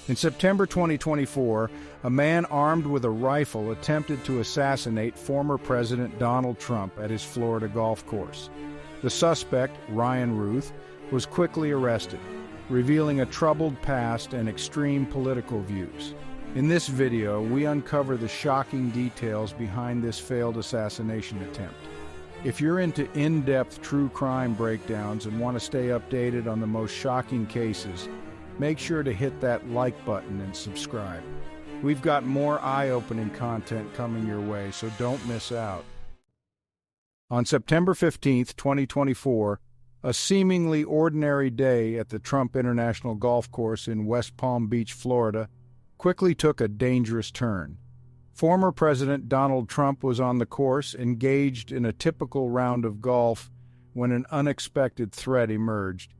In September 2024, a man armed with a rifle attempted to assassinate former President Donald Trump at his Florida golf course. The suspect, Ryan Routh, was quickly arrested, revealing a troubled past and extreme political views. In this video, we uncover the shocking details behind this failed assassination attempt. If you're into in-depth true crime breakdowns and want to stay updated on the most shocking cases, make sure to hit that like button and subscribe. We've got more eye-opening content coming your way, so don't miss out. On September 15, 2024, a seemingly ordinary day at the Trump International Golf Course in West Palm Beach, Florida, quickly took a dangerous turn. Former President Donald Trump was on the course, engaged in a typical round of golf, when an unexpected threat emerged.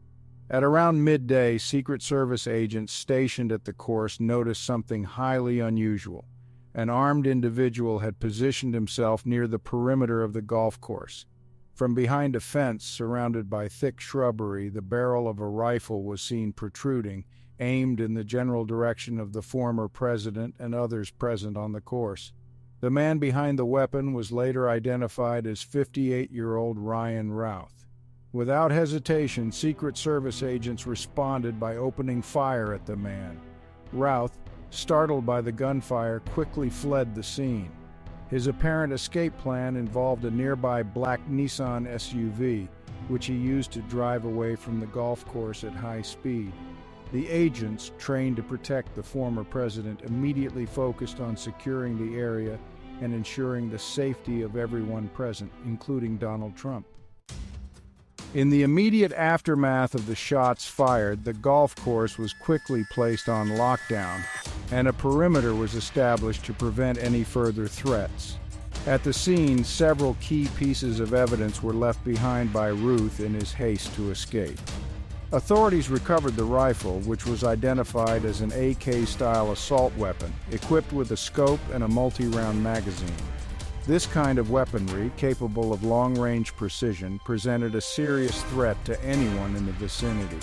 At around midday, Secret Service agents stationed at the course noticed something highly unusual. An armed individual had positioned himself near the perimeter of the golf course. From behind a fence surrounded by thick shrubbery, the barrel of a rifle was seen protruding, aimed in the general direction of the former president and others present on the course. The man behind the weapon was later identified as 58-year-old Ryan Routh. Without hesitation, Secret Service agents responded by opening fire at the man. Routh, startled by the gunfire, quickly fled the scene. His apparent escape plan involved a nearby black Nissan SUV, which he used to drive away from the golf course at high speed. The agents, trained to protect the former president, immediately focused on securing the area and ensuring the safety of everyone present, including Donald Trump. In the immediate aftermath of the shots fired, the golf course was quickly placed on lockdown, and a perimeter was established to prevent any further threats. At the scene, several key pieces of evidence were left behind by Routh in his haste to escape. Authorities recovered the rifle, which was identified as an AK-style assault weapon, equipped with a scope and a multi-round magazine. This kind of weaponry, capable of long-range precision, presented a serious threat to anyone in the vicinity.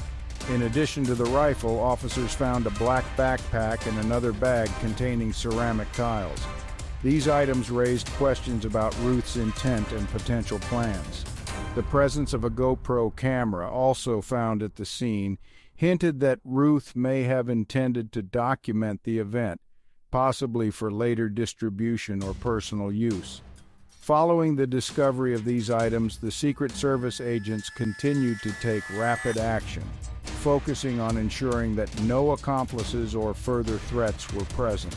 In addition to the rifle, officers found a black backpack and another bag containing ceramic tiles. These items raised questions about Routh's intent and potential plans. The presence of a GoPro camera, also found at the scene, hinted that Routh may have intended to document the event, possibly for later distribution or personal use. Following the discovery of these items, the Secret Service agents continued to take rapid action, focusing on ensuring that no accomplices or further threats were present.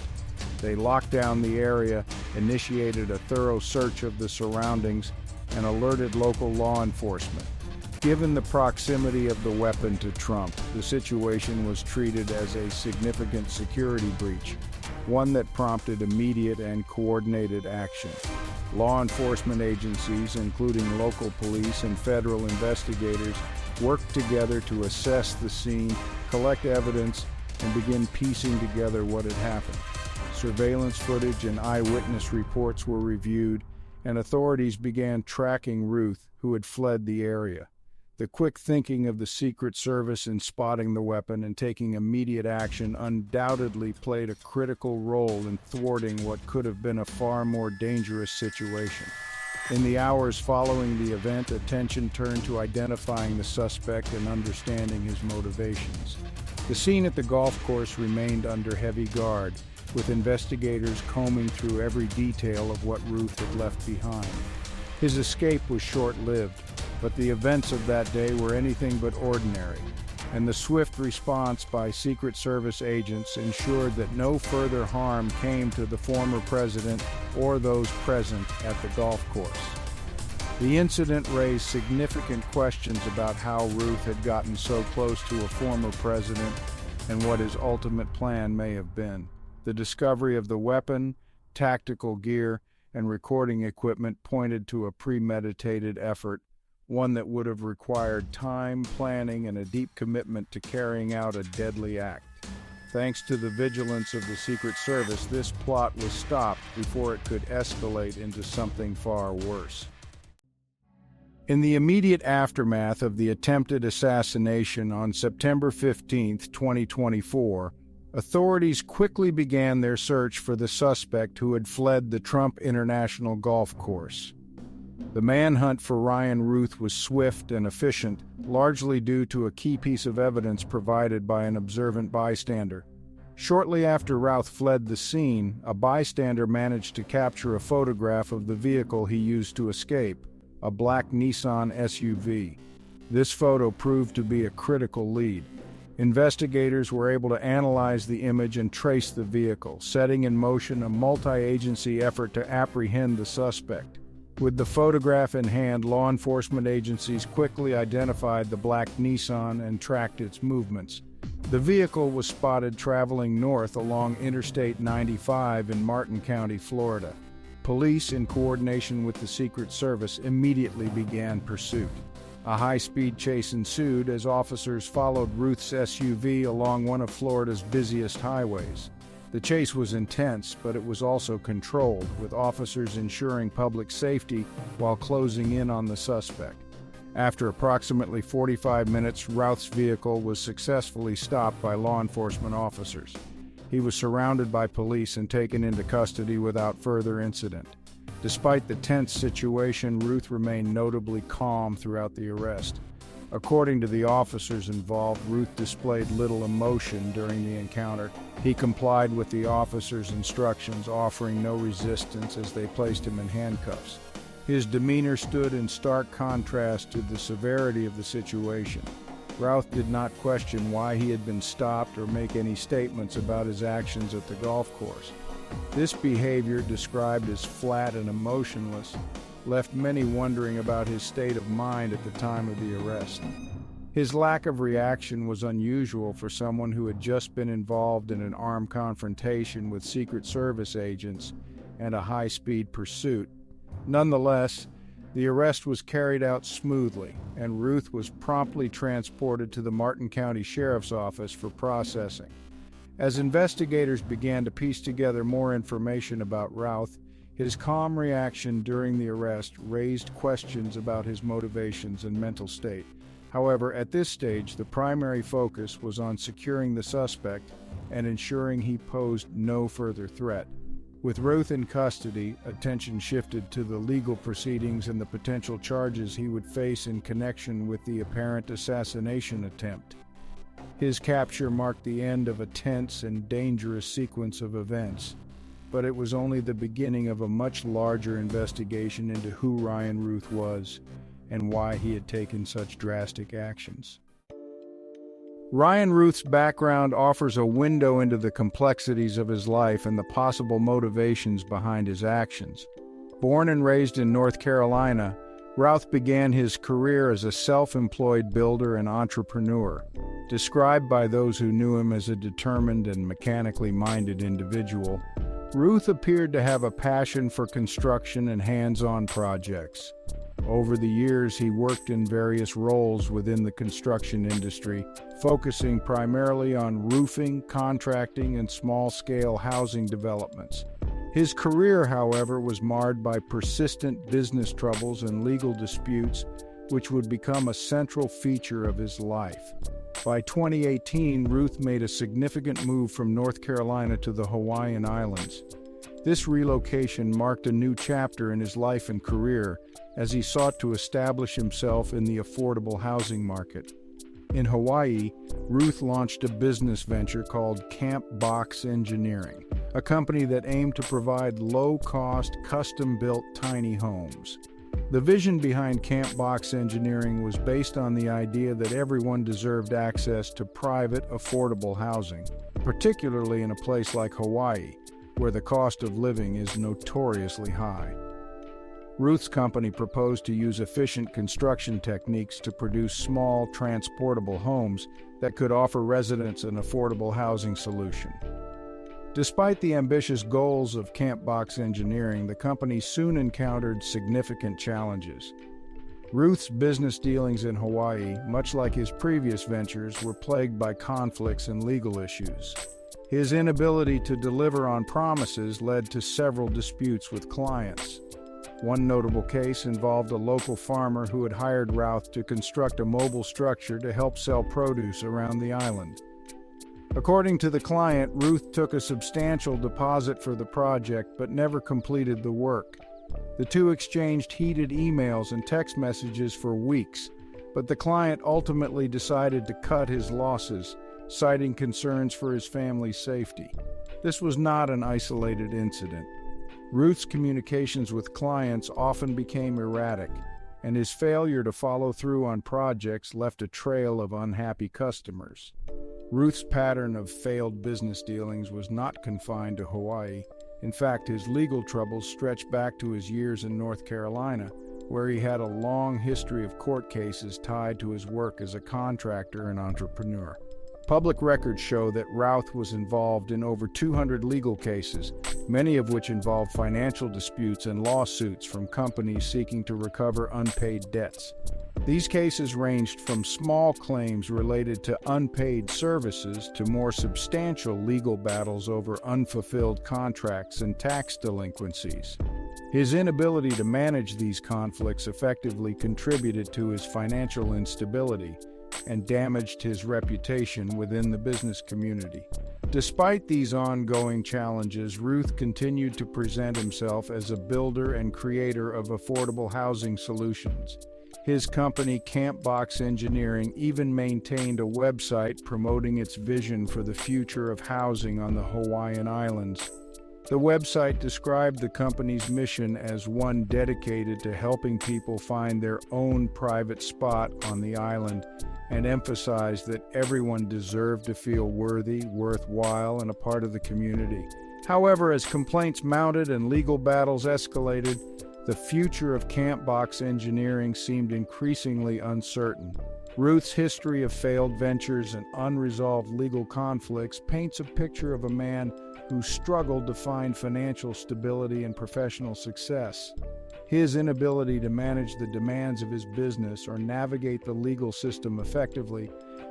They locked down the area, initiated a thorough search of the surroundings, and alerted local law enforcement. Given the proximity of the weapon to Trump, the situation was treated as a significant security breach, one that prompted immediate and coordinated action. Law enforcement agencies, including local police and federal investigators, worked together to assess the scene, collect evidence, and begin piecing together what had happened. Surveillance footage and eyewitness reports were reviewed, and authorities began tracking Routh, who had fled the area. The quick thinking of the Secret Service in spotting the weapon and taking immediate action undoubtedly played a critical role in thwarting what could have been a far more dangerous situation. In the hours following the event, attention turned to identifying the suspect and understanding his motivations. The scene at the golf course remained under heavy guard, with investigators combing through every detail of what Routh had left behind. His escape was short-lived, but the events of that day were anything but ordinary, and the swift response by Secret Service agents ensured that no further harm came to the former president or those present at the golf course. The incident raised significant questions about how Routh had gotten so close to a former president and what his ultimate plan may have been. The discovery of the weapon, tactical gear, and recording equipment pointed to a premeditated effort, one that would have required time, planning, and a deep commitment to carrying out a deadly act. Thanks to the vigilance of the Secret Service, this plot was stopped before it could escalate into something far worse. In the immediate aftermath of the attempted assassination on September 15, 2024, Authorities quickly began their search for the suspect who had fled the Trump International Golf Course. The manhunt for Ryan Routh was swift and efficient, largely due to a key piece of evidence provided by an observant bystander. Shortly after Routh fled the scene, a bystander managed to capture a photograph of the vehicle he used to escape, a black Nissan SUV. This photo proved to be a critical lead. Investigators were able to analyze the image and trace the vehicle, setting in motion a multi-agency effort to apprehend the suspect. With the photograph in hand, law enforcement agencies quickly identified the black Nissan and tracked its movements. The vehicle was spotted traveling north along Interstate 95 in Martin County, Florida. Police, in coordination with the Secret Service, immediately began pursuit. A high-speed chase ensued as officers followed Routh's SUV along one of Florida's busiest highways. The chase was intense, but it was also controlled, with officers ensuring public safety while closing in on the suspect. After approximately 45 minutes, Routh's vehicle was successfully stopped by law enforcement officers. He was surrounded by police and taken into custody without further incident. Despite the tense situation, Routh remained notably calm throughout the arrest. According to the officers involved, Routh displayed little emotion during the encounter. He complied with the officers' instructions, offering no resistance as they placed him in handcuffs. His demeanor stood in stark contrast to the severity of the situation. Routh did not question why he had been stopped or make any statements about his actions at the golf course. This behavior, described as flat and emotionless, left many wondering about his state of mind at the time of the arrest. His lack of reaction was unusual for someone who had just been involved in an armed confrontation with Secret Service agents and a high-speed pursuit. Nonetheless, the arrest was carried out smoothly, and Routh was promptly transported to the Martin County Sheriff's Office for processing. As investigators began to piece together more information about Routh, his calm reaction during the arrest raised questions about his motivations and mental state. However, at this stage, the primary focus was on securing the suspect and ensuring he posed no further threat. With Routh in custody, attention shifted to the legal proceedings and the potential charges he would face in connection with the apparent assassination attempt. His capture marked the end of a tense and dangerous sequence of events, but it was only the beginning of a much larger investigation into who Ryan Routh was and why he had taken such drastic actions. Ryan Routh's background offers a window into the complexities of his life and the possible motivations behind his actions. Born and raised in North Carolina, Routh began his career as a self-employed builder and entrepreneur. Described by those who knew him as a determined and mechanically minded individual, Routh appeared to have a passion for construction and hands-on projects. Over the years, he worked in various roles within the construction industry, focusing primarily on roofing, contracting, and small-scale housing developments. His career, however, was marred by persistent business troubles and legal disputes, which would become a central feature of his life. By 2018, Routh made a significant move from North Carolina to the Hawaiian Islands. This relocation marked a new chapter in his life and career as he sought to establish himself in the affordable housing market. In Hawaii, Routh launched a business venture called Camp Box Engineering, a company that aimed to provide low-cost, custom-built tiny homes. The vision behind Camp Box Engineering was based on the idea that everyone deserved access to private, affordable housing, particularly in a place like Hawaii, where the cost of living is notoriously high. Routh's company proposed to use efficient construction techniques to produce small, transportable homes that could offer residents an affordable housing solution. Despite the ambitious goals of Camp Box Engineering, the company soon encountered significant challenges. Routh's business dealings in Hawaii, much like his previous ventures, were plagued by conflicts and legal issues. His inability to deliver on promises led to several disputes with clients. One notable case involved a local farmer who had hired Routh to construct a mobile structure to help sell produce around the island. According to the client, Routh took a substantial deposit for the project but never completed the work. The two exchanged heated emails and text messages for weeks, but the client ultimately decided to cut his losses, citing concerns for his family's safety. This was not an isolated incident. Routh's communications with clients often became erratic, and his failure to follow through on projects left a trail of unhappy customers. Routh's pattern of failed business dealings was not confined to Hawaii. In fact, his legal troubles stretched back to his years in North Carolina, where he had a long history of court cases tied to his work as a contractor and entrepreneur. Public records show that Routh was involved in over 200 legal cases, many of which involved financial disputes and lawsuits from companies seeking to recover unpaid debts. These cases ranged from small claims related to unpaid services to more substantial legal battles over unfulfilled contracts and tax delinquencies. His inability to manage these conflicts effectively contributed to his financial instability and damaged his reputation within the business community. Despite these ongoing challenges, Routh continued to present himself as a builder and creator of affordable housing solutions. His company, Campbox Engineering, even maintained a website promoting its vision for the future of housing on the Hawaiian Islands. The website described the company's mission as one dedicated to helping people find their own private spot on the island, and emphasized that everyone deserved to feel worthy, worthwhile, and a part of the community. However, as complaints mounted and legal battles escalated, the future of Campbox Engineering seemed increasingly uncertain. Routh's history of failed ventures and unresolved legal conflicts paints a picture of a man who struggled to find financial stability and professional success. His inability to manage the demands of his business or navigate the legal system effectively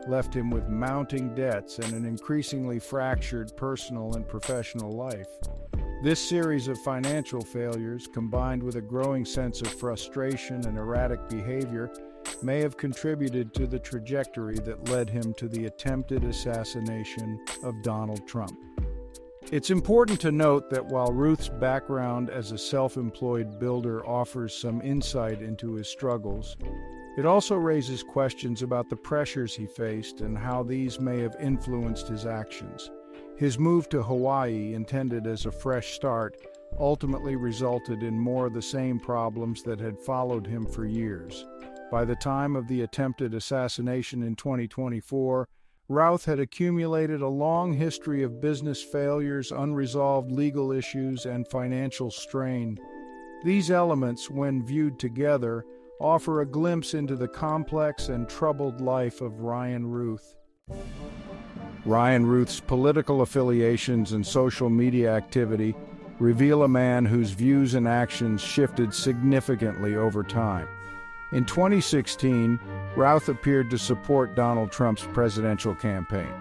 left him with mounting debts and an increasingly fractured personal and professional life. This series of financial failures, combined with a growing sense of frustration and erratic behavior, may have contributed to the trajectory that led him to the attempted assassination of Donald Trump. It's important to note that while Routh's background as a self-employed builder offers some insight into his struggles, it also raises questions about the pressures he faced and how these may have influenced his actions. His move to Hawaii, intended as a fresh start, ultimately resulted in more of the same problems that had followed him for years. By the time of the attempted assassination in 2024, Routh had accumulated a long history of business failures, unresolved legal issues, and financial strain. These elements, when viewed together, offer a glimpse into the complex and troubled life of Ryan Routh. Ryan Routh's political affiliations and social media activity reveal a man whose views and actions shifted significantly over time. In 2016, Routh appeared to support Donald Trump's presidential campaign.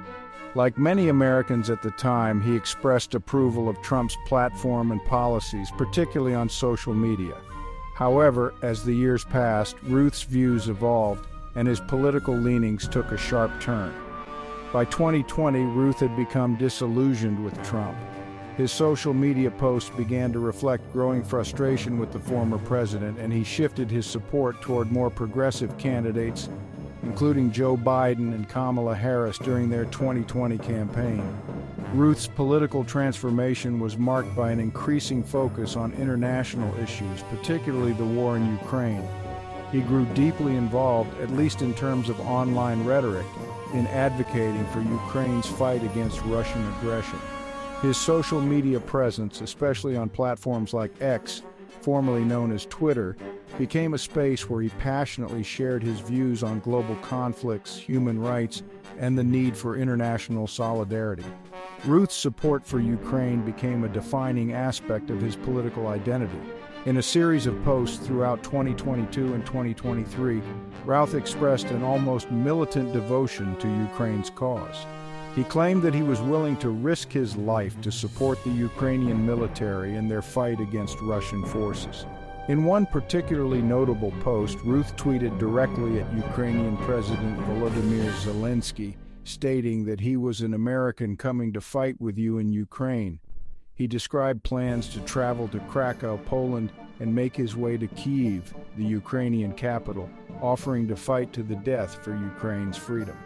Like many Americans at the time, he expressed approval of Trump's platform and policies, particularly on social media. However, as the years passed, Routh's views evolved, and his political leanings took a sharp turn. By 2020, Routh had become disillusioned with Trump. His social media posts began to reflect growing frustration with the former president, and he shifted his support toward more progressive candidates, including Joe Biden and Kamala Harris during their 2020 campaign. Routh's political transformation was marked by an increasing focus on international issues, particularly the war in Ukraine. He grew deeply involved, at least in terms of online rhetoric, in advocating for Ukraine's fight against Russian aggression. His social media presence, especially on platforms like X, formerly known as Twitter, became a space where he passionately shared his views on global conflicts, human rights, and the need for international solidarity. Routh's support for Ukraine became a defining aspect of his political identity. In a series of posts throughout 2022 and 2023, Routh expressed an almost militant devotion to Ukraine's cause. He claimed that he was willing to risk his life to support the Ukrainian military in their fight against Russian forces. In one particularly notable post, Routh tweeted directly at Ukrainian President Volodymyr Zelensky, stating that he was an American coming to fight with you in Ukraine. He described plans to travel to Krakow, Poland, and make his way to Kyiv, the Ukrainian capital, offering to fight to the death for Ukraine's freedom.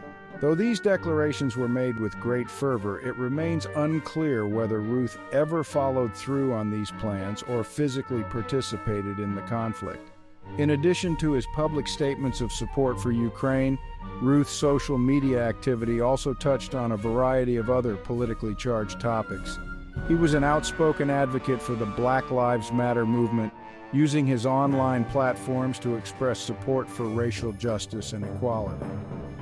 Though these declarations were made with great fervor, it remains unclear whether Routh ever followed through on these plans or physically participated in the conflict. In addition to his public statements of support for Ukraine, Routh's social media activity also touched on a variety of other politically charged topics. He was an outspoken advocate for the Black Lives Matter movement, using his online platforms to express support for racial justice and equality.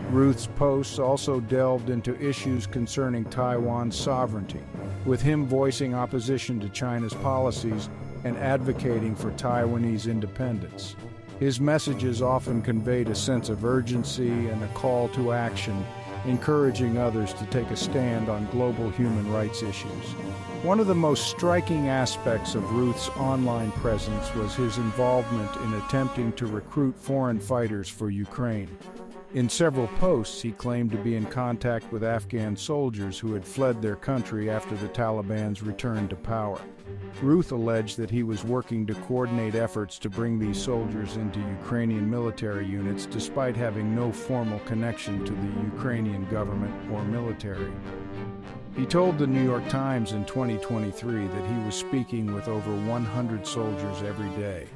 Routh's posts also delved into issues concerning Taiwan's sovereignty, with him voicing opposition to China's policies and advocating for Taiwanese independence. His messages often conveyed a sense of urgency and a call to action, encouraging others to take a stand on global human rights issues. One of the most striking aspects of Routh's online presence was his involvement in attempting to recruit foreign fighters for Ukraine. In several posts, he claimed to be in contact with Afghan soldiers who had fled their country after the Taliban's return to power. Routh alleged that he was working to coordinate efforts to bring these soldiers into Ukrainian military units despite having no formal connection to the Ukrainian government or military. He told the New York Times in 2023 that he was speaking with over 100 soldiers every day,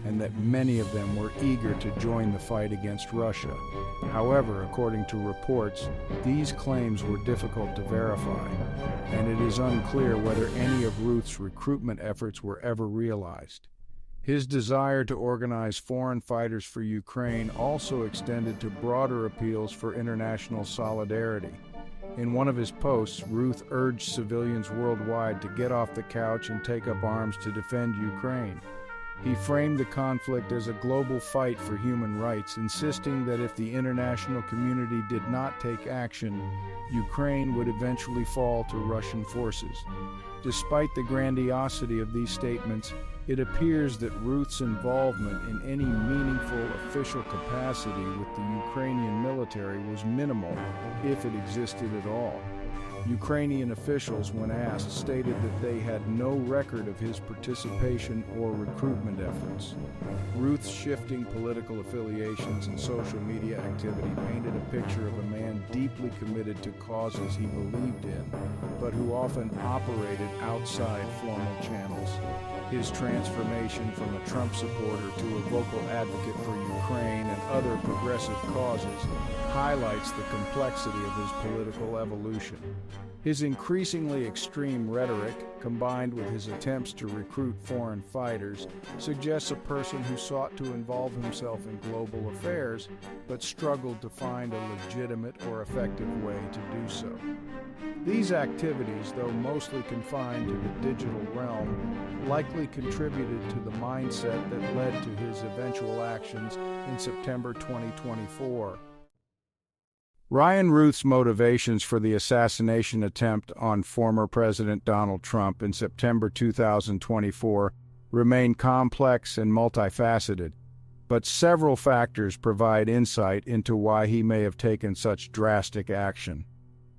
and that many of them were eager to join the fight against Russia. However, according to reports, these claims were difficult to verify, and it is unclear whether any of Routh's recruitment efforts were ever realized. His desire to organize foreign fighters for Ukraine also extended to broader appeals for international solidarity. In one of his posts, Routh urged civilians worldwide to get off the couch and take up arms to defend Ukraine. He framed the conflict as a global fight for human rights, insisting that if the international community did not take action, Ukraine would eventually fall to Russian forces. Despite the grandiosity of these statements, it appears that Routh's involvement in any meaningful official capacity with the Ukrainian military was minimal, if it existed at all. Ukrainian officials, when asked, stated that they had no record of his participation or recruitment efforts. Routh's shifting political affiliations and social media activity painted a picture of a man deeply committed to causes he believed in, but who often operated outside formal channels. His transformation from a Trump supporter to a vocal advocate for Ukraine and other progressive causes highlights the complexity of his political evolution. His increasingly extreme rhetoric, combined with his attempts to recruit foreign fighters, suggests a person who sought to involve himself in global affairs, but struggled to find a legitimate or effective way to do so. These activities, though mostly confined to the digital realm, likely contributed to the mindset that led to his eventual actions in September 2024. Ryan Routh's motivations for the assassination attempt on former President Donald Trump in September 2024 remain complex and multifaceted, but several factors provide insight into why he may have taken such drastic action.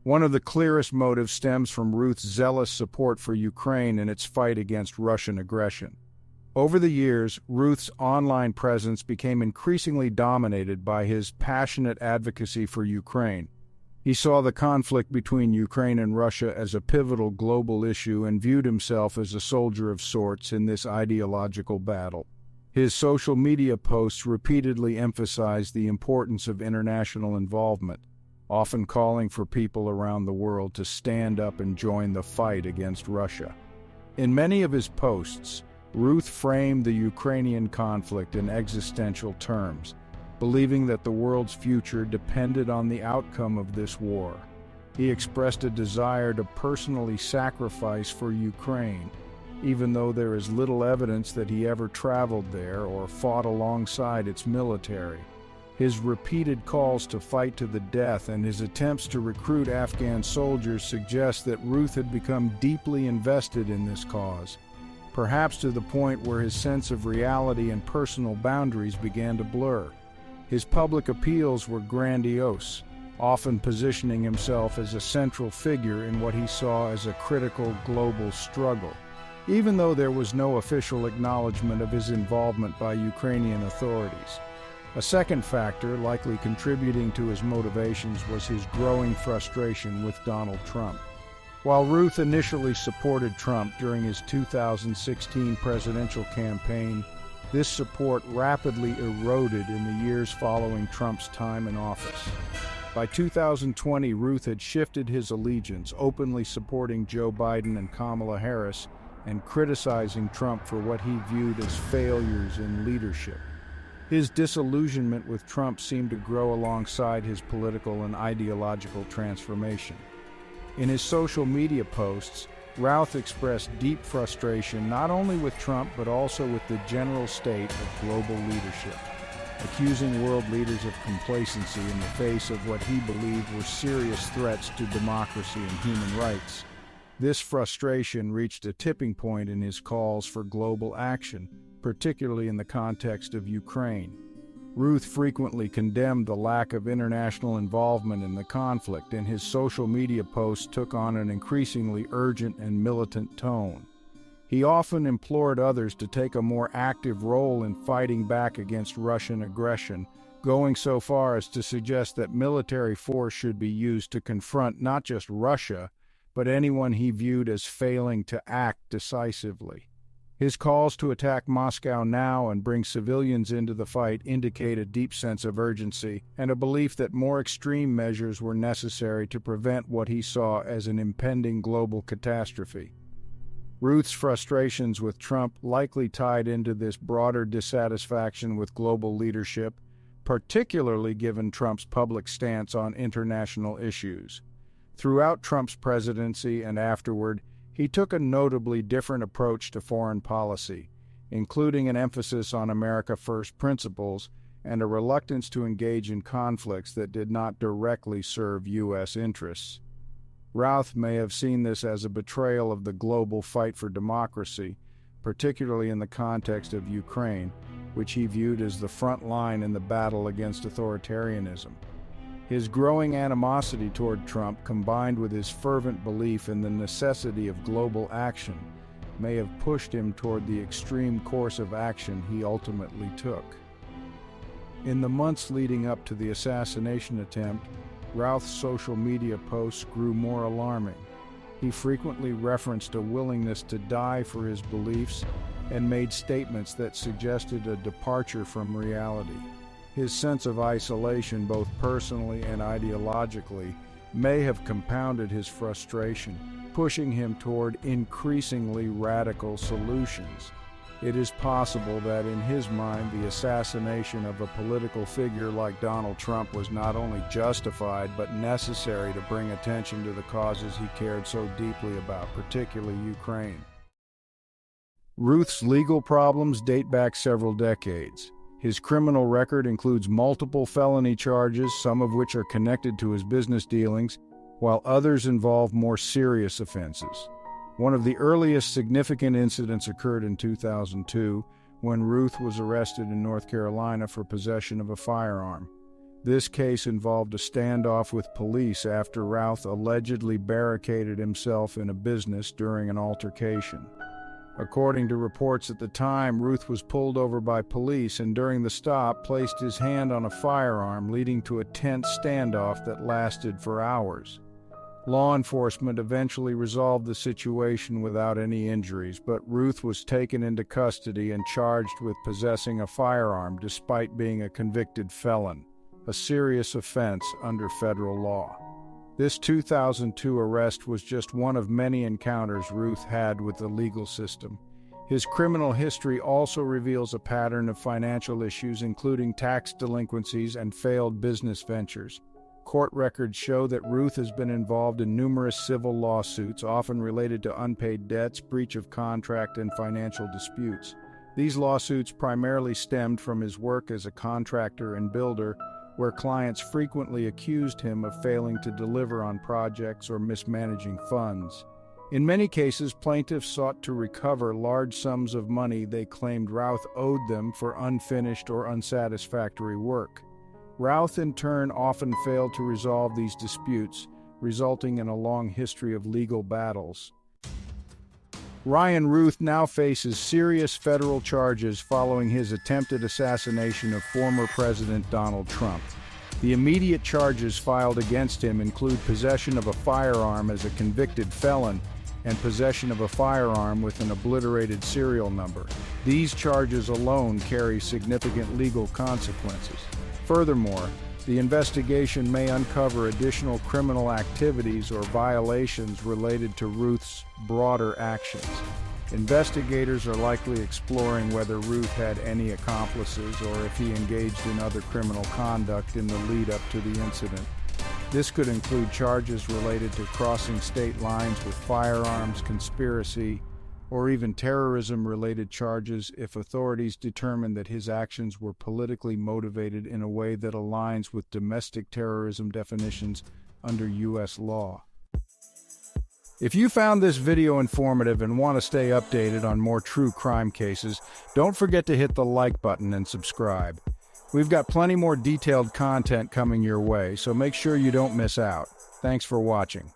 One of the clearest motives stems from Routh's zealous support for Ukraine in its fight against Russian aggression. Over the years, Routh's online presence became increasingly dominated by his passionate advocacy for Ukraine. He saw the conflict between Ukraine and Russia as a pivotal global issue and viewed himself as a soldier of sorts in this ideological battle. His social media posts repeatedly emphasized the importance of international involvement, often calling for people around the world to stand up and join the fight against Russia. In many of his posts, Routh framed the Ukrainian conflict in existential terms, believing that the world's future depended on the outcome of this war. He expressed a desire to personally sacrifice for Ukraine, even though there is little evidence that he ever traveled there or fought alongside its military. His repeated calls to fight to the death and his attempts to recruit Afghan soldiers suggest that Routh had become deeply invested in this cause, perhaps to the point where his sense of reality and personal boundaries began to blur. His public appeals were grandiose, often positioning himself as a central figure in what he saw as a critical global struggle. Even though there was no official acknowledgement of his involvement by Ukrainian authorities. A second factor, likely contributing to his motivations, was his growing frustration with Donald Trump. While Routh initially supported Trump during his 2016 presidential campaign, this support rapidly eroded in the years following Trump's time in office. By 2020, Routh had shifted his allegiance, openly supporting Joe Biden and Kamala Harris, and criticizing Trump for what he viewed as failures in leadership. His disillusionment with Trump seemed to grow alongside his political and ideological transformation. In his social media posts, Routh expressed deep frustration not only with Trump but also with the general state of global leadership, accusing world leaders of complacency in the face of what he believed were serious threats to democracy and human rights. This frustration reached a tipping point in his calls for global action, particularly in the context of Ukraine. Routh frequently condemned the lack of international involvement in the conflict, and his social media posts took on an increasingly urgent and militant tone. He often implored others to take a more active role in fighting back against Russian aggression, going so far as to suggest that military force should be used to confront not just Russia, but anyone he viewed as failing to act decisively. His calls to attack Moscow now and bring civilians into the fight indicate a deep sense of urgency and a belief that more extreme measures were necessary to prevent what he saw as an impending global catastrophe. Routh's frustrations with Trump likely tied into this broader dissatisfaction with global leadership, particularly given Trump's public stance on international issues. Throughout Trump's presidency and afterward, he took a notably different approach to foreign policy, including an emphasis on America First principles and a reluctance to engage in conflicts that did not directly serve U.S. interests. Routh may have seen this as a betrayal of the global fight for democracy, particularly in the context of Ukraine, which he viewed as the front line in the battle against authoritarianism. His growing animosity toward Trump, combined with his fervent belief in the necessity of global action, may have pushed him toward the extreme course of action he ultimately took. In the months leading up to the assassination attempt, Routh's social media posts grew more alarming. He frequently referenced a willingness to die for his beliefs and made statements that suggested a departure from reality. His sense of isolation, both personally and ideologically, may have compounded his frustration, pushing him toward increasingly radical solutions. It is possible that in his mind, the assassination of a political figure like Donald Trump was not only justified but necessary to bring attention to the causes he cared so deeply about, particularly Ukraine. Routh's legal problems date back several decades. His criminal record includes multiple felony charges, some of which are connected to his business dealings, while others involve more serious offenses. One of the earliest significant incidents occurred in 2002, when Routh was arrested in North Carolina for possession of a firearm. This case involved a standoff with police after Routh allegedly barricaded himself in a business during an altercation. According to reports at the time, Routh was pulled over by police and during the stop placed his hand on a firearm, leading to a tense standoff that lasted for hours. Law enforcement eventually resolved the situation without any injuries, but Routh was taken into custody and charged with possessing a firearm despite being a convicted felon, a serious offense under federal law. This 2002 arrest was just one of many encounters Routh had with the legal system. His criminal history also reveals a pattern of financial issues, including tax delinquencies and failed business ventures. Court records show that Routh has been involved in numerous civil lawsuits, often related to unpaid debts, breach of contract, and financial disputes. These lawsuits primarily stemmed from his work as a contractor and builder, where clients frequently accused him of failing to deliver on projects or mismanaging funds. In many cases, plaintiffs sought to recover large sums of money they claimed Routh owed them for unfinished or unsatisfactory work. Routh, in turn, often failed to resolve these disputes, resulting in a long history of legal battles. Ryan Routh now faces serious federal charges following his attempted assassination of former President Donald Trump. The immediate charges filed against him include possession of a firearm as a convicted felon and possession of a firearm with an obliterated serial number. These charges alone carry significant legal consequences. Furthermore, the investigation may uncover additional criminal activities or violations related to Routh's broader actions. Investigators are likely exploring whether Routh had any accomplices or if he engaged in other criminal conduct in the lead-up to the incident. This could include charges related to crossing state lines with firearms, conspiracy, or even terrorism-related charges if authorities determine that his actions were politically motivated in a way that aligns with domestic terrorism definitions under U.S. law. If you found this video informative and want to stay updated on more true crime cases, don't forget to hit the like button and subscribe. We've got plenty more detailed content coming your way, so make sure you don't miss out. Thanks for watching.